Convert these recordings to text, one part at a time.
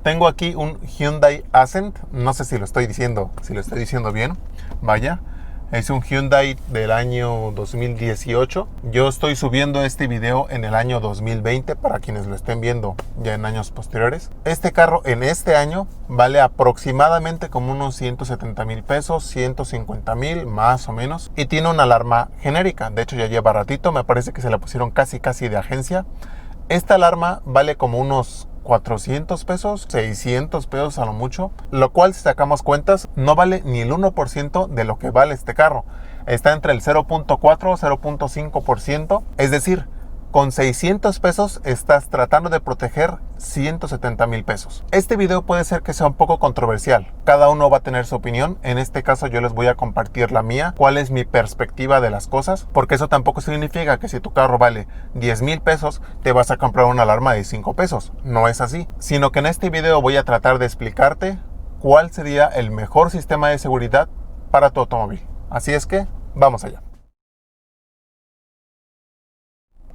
Tengo aquí un Hyundai Accent, no sé si lo estoy diciendo bien, vaya. Es un Hyundai del año 2018. Yo estoy subiendo este video en el año 2020 para quienes lo estén viendo ya en años posteriores. Este carro en este año vale aproximadamente como unos 170,000 pesos, 150,000 más o menos. Y tiene una alarma genérica. De hecho ya lleva ratito, me parece que se la pusieron casi de agencia. Esta alarma vale como unos 400 pesos, 600 pesos a lo mucho, lo cual si sacamos cuentas no vale ni el 1% de lo que vale este carro. Está entre el 0.4 0.5%, es decir, con 600 pesos estás tratando de proteger 170,000 pesos. Este video puede ser que sea un poco controversial. Cada uno va a tener su opinión. En este caso yo les voy a compartir la mía. Cuál es mi perspectiva de las cosas. Porque eso tampoco significa que si tu carro vale 10,000 pesos, te vas a comprar una alarma de 5 pesos. No es así. Sino que en este video voy a tratar de explicarte cuál sería el mejor sistema de seguridad para tu automóvil. Así es que, vamos allá.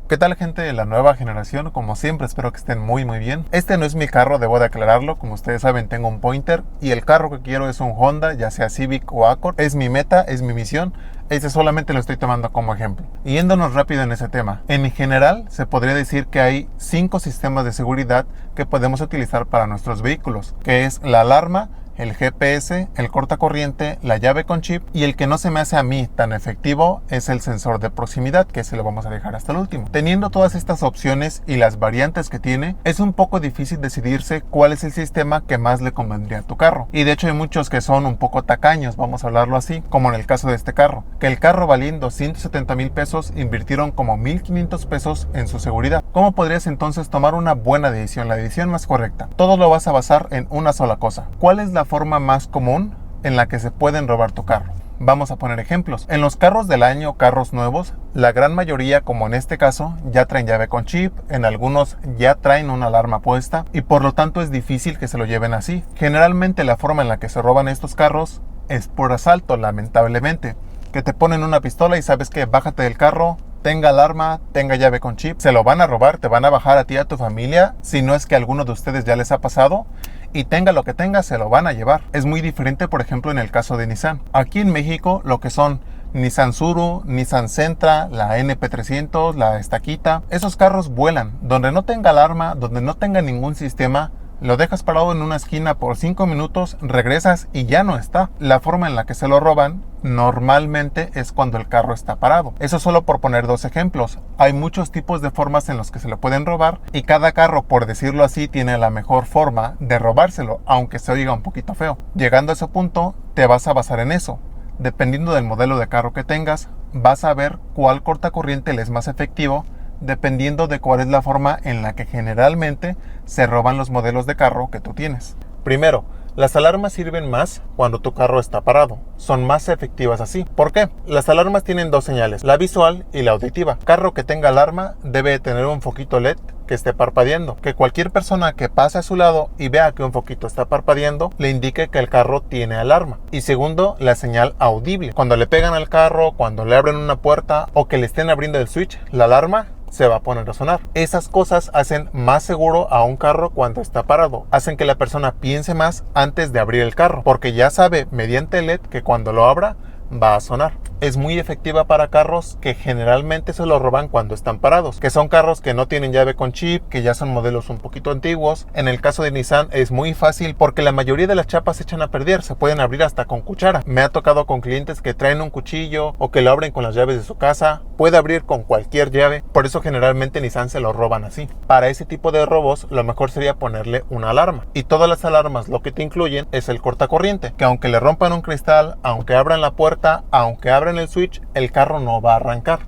¿Qué tal, gente de la nueva generación? Como siempre, espero que estén muy bien. Este no es mi carro, debo de aclararlo. Como ustedes saben, tengo un Pointer y el carro que quiero es un Honda, ya sea Civic o Accord. Es mi meta, es mi misión. Este solamente lo estoy tomando como ejemplo. Y yéndonos rápido en ese tema. En general, se podría decir que hay 5 sistemas de seguridad que podemos utilizar para nuestros vehículos, que es la alarma, el GPS, el cortacorriente, la llave con chip, y el que no se me hace a mí tan efectivo es el sensor de proximidad, que se lo vamos a dejar hasta el último. Teniendo todas estas opciones y las variantes que tiene, es un poco difícil decidirse cuál es el sistema que más le convendría a tu carro. Y de hecho hay muchos que son un poco tacaños, vamos a hablarlo así, como en el caso de este carro, que el carro valiendo 170,000 pesos invirtieron como 1,500 pesos en su seguridad. ¿Cómo podrías entonces tomar una buena decisión, la decisión más correcta? Todo lo vas a basar en una sola cosa. ¿Cuál es la forma más común en la que se pueden robar tu carro? Vamos a poner ejemplos. En los carros del año, carros nuevos, la gran mayoría, como en este caso, ya traen llave con chip, en algunos ya traen una alarma puesta y por lo tanto es difícil que se lo lleven así. Generalmente la forma en la que se roban estos carros es por asalto, lamentablemente, que te ponen una pistola y sabes que bájate del carro, tenga alarma, tenga llave con chip, se lo van a robar, te van a bajar a ti y a tu familia, si no es que a alguno de ustedes ya les ha pasado, y tenga lo que tenga, se lo van a llevar. Es muy diferente, por ejemplo, en el caso de Nissan. Aquí en México, lo que son Nissan Suru, Nissan Sentra, la NP300, la Estaquita, esos carros vuelan. Donde no tenga alarma, donde no tenga ningún sistema, lo dejas parado en una esquina por 5 minutos, regresas y ya no está. La forma en la que se lo roban normalmente es cuando el carro está parado. Eso solo por poner 2 ejemplos. Hay muchos tipos de formas en los que se lo pueden robar y cada carro, por decirlo así, tiene la mejor forma de robárselo, aunque se oiga un poquito feo. Llegando a ese punto, te vas a basar en eso. Dependiendo del modelo de carro que tengas, vas a ver cuál cortacorriente le es más efectivo, dependiendo de cuál es la forma en la que generalmente se roban los modelos de carro que tú tienes. Primero, las alarmas sirven más cuando tu carro está parado. Son más efectivas así. ¿Por qué? Las alarmas tienen 2 señales, la visual y la auditiva. Carro que tenga alarma debe tener un foquito LED que esté parpadeando, que cualquier persona que pase a su lado y vea que un foquito está parpadeando le indique que el carro tiene alarma. Y segundo, la señal audible. Cuando le pegan al carro, cuando le abren una puerta o que le estén abriendo el switch, la alarma se va a poner a sonar. Esas cosas hacen más seguro a un carro cuando está parado. Hacen que la persona piense más antes de abrir el carro, porque ya sabe mediante el LED que cuando lo abra va a sonar. Es muy efectiva para carros que generalmente se lo roban cuando están parados, que son carros que no tienen llave con chip, que ya son modelos un poquito antiguos. En el caso de Nissan es muy fácil porque la mayoría de las chapas se echan a perder, se pueden abrir hasta con cuchara. Me ha tocado con clientes que traen un cuchillo o que lo abren con las llaves de su casa. Puede abrir con cualquier llave, por eso generalmente Nissan se lo roban así. Para ese tipo de robos lo mejor sería ponerle una alarma, y todas las alarmas lo que te incluyen es el cortacorriente, que aunque le rompan un cristal, aunque abran la puerta, aunque abran el switch, el carro no va a arrancar.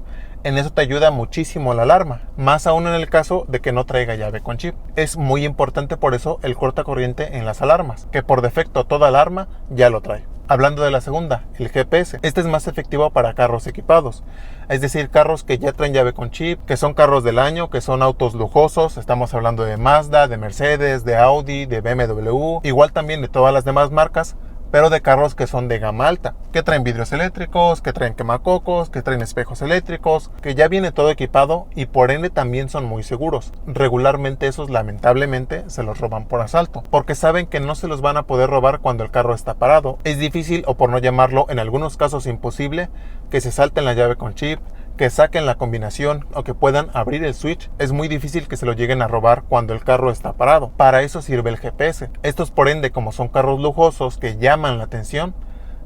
En eso te ayuda muchísimo la alarma, más aún en el caso de que no traiga llave con chip. Es muy importante por eso el cortacorriente en las alarmas, que por defecto toda alarma ya lo trae. Hablando de la segunda, el GPS. Este es más efectivo para carros equipados, es decir, carros que ya traen llave con chip, que son carros del año, que son autos lujosos. Estamos hablando de Mazda, de Mercedes, de Audi, de BMW, igual también de todas las demás marcas. pero de carros que son de gama alta, que traen vidrios eléctricos, que traen quemacocos, que traen espejos eléctricos, que ya viene todo equipado y por ende también son muy seguros. Regularmente esos lamentablemente se los roban por asalto, porque saben que no se los van a poder robar cuando el carro está parado. Es difícil, o por no llamarlo en algunos casos imposible, que se salten la llave con chip, que saquen la combinación o que puedan abrir el switch. Es muy difícil que se lo lleguen a robar cuando el carro está parado. Para eso sirve el GPS. Estos por ende, como son carros lujosos que llaman la atención,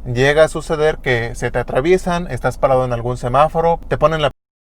llega a suceder que se te atraviesan, estás parado en algún semáforo, te ponen la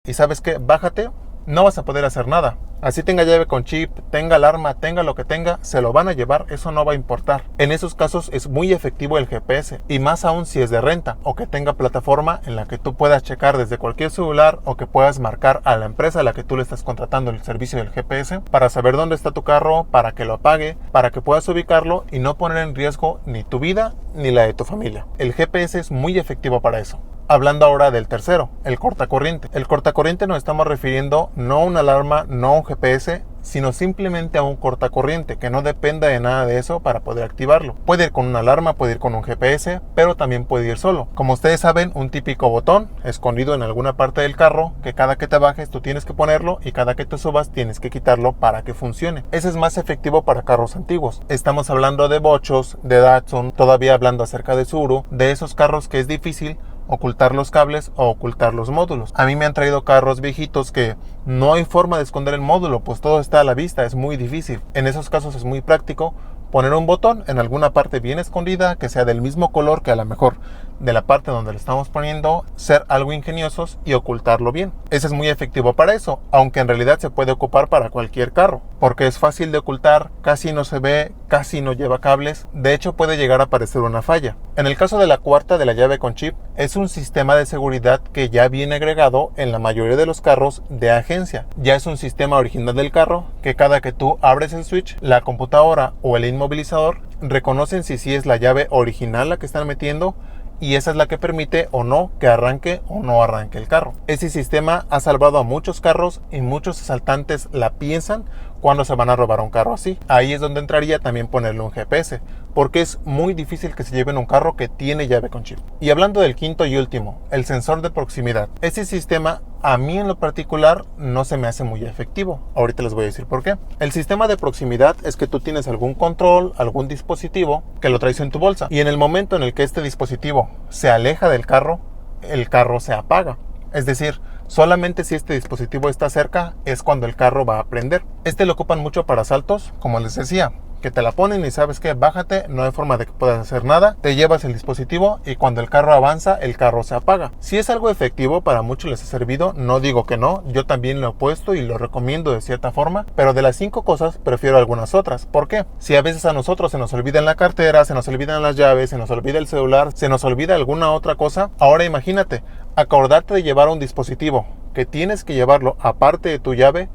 y sabes que bájate, no vas a poder hacer nada. Así tenga llave con chip, tenga alarma, tenga lo que tenga, se lo van a llevar, eso no va a importar. En esos casos es muy efectivo el GPS, y más aún si es de renta o que tenga plataforma en la que tú puedas checar desde cualquier celular o que puedas marcar a la empresa a la que tú le estás contratando el servicio del GPS para saber dónde está tu carro, para que lo apague, para que puedas ubicarlo y no poner en riesgo ni tu vida ni la de tu familia. El GPS es muy efectivo para eso. Hablando ahora del tercero, el cortacorriente. El cortacorriente nos estamos refiriendo no a una alarma, no a un GPS, sino simplemente a un cortacorriente que no dependa de nada de eso para poder activarlo. Puede ir con una alarma, puede ir con un GPS, pero también puede ir solo. Como ustedes saben, un típico botón escondido en alguna parte del carro que cada que te bajes tú tienes que ponerlo y cada que te subas tienes que quitarlo para que funcione. Ese es más efectivo para carros antiguos. Estamos hablando de bochos, de Datsun, todavía hablando acerca de Tsuru, de esos carros que es difícil ocultar los cables o ocultar los módulos. A mí me han traído carros viejitos que no hay forma de esconder el módulo, pues todo está a la vista, es muy difícil. En esos casos es muy práctico poner un botón en alguna parte bien escondida, que sea del mismo color que a lo mejor de la parte donde le estamos poniendo, ser algo ingeniosos y ocultarlo bien. Ese es muy efectivo para eso, aunque en realidad se puede ocupar para cualquier carro, porque es fácil de ocultar, casi no se ve, casi no lleva cables, de hecho puede llegar a aparecer una falla. En el caso de la cuarta, de la llave con chip, es un sistema de seguridad que ya viene agregado en la mayoría de los carros de agencia. Ya es un sistema original del carro que cada que tú abres el switch, la computadora o el inmovilizador reconocen si sí es la llave original la que están metiendo, y esa es la que permite o no que arranque o no arranque el carro. Ese sistema ha salvado a muchos carros y muchos asaltantes la piensan cuando se van a robar un carro así. Ahí es donde entraría también ponerle un GPS, porque es muy difícil que se lleven un carro que tiene llave con chip. Y hablando del quinto y último, el sensor de proximidad. Ese sistema a mí en lo particular no se me hace muy efectivo. Ahorita les voy a decir por qué. El sistema de proximidad es que tú tienes algún control, algún dispositivo que lo traes en tu bolsa, y en el momento en el que este dispositivo se aleja del carro, el carro se apaga. Es decir, solamente si este dispositivo está cerca es cuando el carro va a prender. Este lo ocupan mucho para asaltos, como les decía, que te la ponen y sabes que bájate, no hay forma de que puedas hacer nada, te llevas el dispositivo y cuando el carro avanza, el carro se apaga. Si es algo efectivo, para muchos les ha servido, no digo que no, yo también lo he puesto y lo recomiendo de cierta forma, pero de las 5 cosas prefiero algunas otras. ¿Por qué? Si a veces a nosotros se nos olvida en la cartera, se nos olvidan las llaves, se nos olvida el celular, se nos olvida alguna otra cosa, ahora imagínate, acordarte de llevar un dispositivo que tienes que llevarlo aparte de tu llave,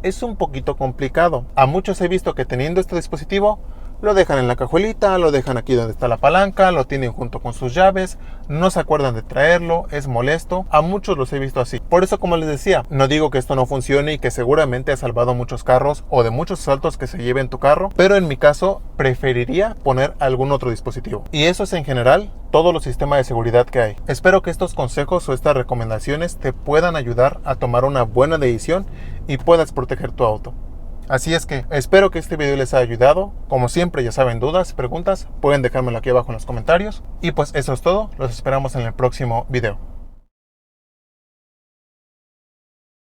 es un poquito complicado. A muchos he visto que teniendo este dispositivo lo dejan en la cajuelita, lo dejan aquí donde está la palanca, lo tienen junto con sus llaves, no se acuerdan de traerlo, es molesto. A muchos los he visto así. Por eso, como les decía, no digo que esto no funcione y que seguramente ha salvado muchos carros o de muchos asaltos que se lleven tu carro, pero en mi caso preferiría poner algún otro dispositivo. Y eso es en general todos los sistemas de seguridad que hay. Espero que estos consejos o estas recomendaciones te puedan ayudar a tomar una buena decisión y puedas proteger tu auto. Así es que espero que este video les haya ayudado. Como siempre, ya saben, dudas, preguntas, pueden dejármelo aquí abajo en los comentarios. Y pues eso es todo, los esperamos en el próximo video.